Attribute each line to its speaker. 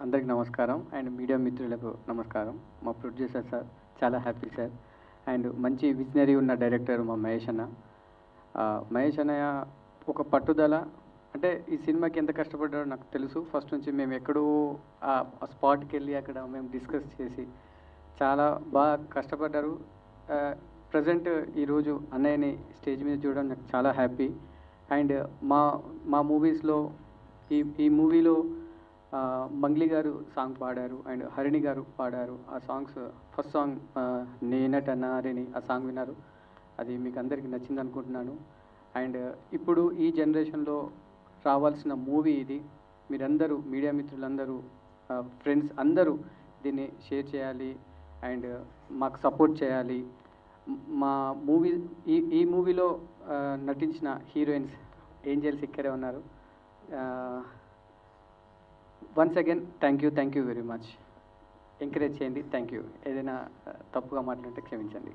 Speaker 1: అందరికి నమస్కారం and media మిత్రులకు నమస్కారం. మా ప్రొడ్యూసర్ సార్ చాలా హ్యాపీ సార్. అండ్ మంచి విజనరీ ఉన్న డైరెక్టర్ మా మహేష్ అన్న. మహేష్ అన్నయ్య ఒక పట్టుదల, అంటే ఈ సినిమాకి ఎంత కష్టపడ్డారో నాకు తెలుసు. ఫస్ట్ నుంచి మేము ఎక్కడో ఆ స్పాట్కి వెళ్ళి అక్కడ మేము డిస్కస్ చేసి చాలా బాగా కష్టపడ్డారు. ప్రజెంట్ ఈరోజు అన్నయ్యని స్టేజ్ మీద చూడడం నాకు చాలా హ్యాపీ. అండ్ మా మా మూవీస్లో ఈ మూవీలో మంగ్లీ గారు సాంగ్ పాడారు అండ్ హరిణి గారు పాడారు. ఆ సాంగ్స్ ఫస్ట్ సాంగ్ నేనట నారిని ఆ సాంగ్ విన్నారు. అది మీకు అందరికీ నచ్చింది అనుకుంటున్నాను. అండ్ ఇప్పుడు ఈ జనరేషన్లో రావాల్సిన మూవీ ఇది. మీరందరూ మీడియా మిత్రులందరూ, ఫ్రెండ్స్ అందరూ దీన్ని షేర్ చేయాలి అండ్ మాకు సపోర్ట్ చేయాలి. మా మూవీ ఈ మూవీలో నటించిన హీరోయిన్స్ ఏంజల్స్ ఇక్కడే ఉన్నారు. Once again thank you very much. Encourage చేయండి. Thank you. ఏదైనా తప్పుగా మాట్లాడితే క్షమించండి.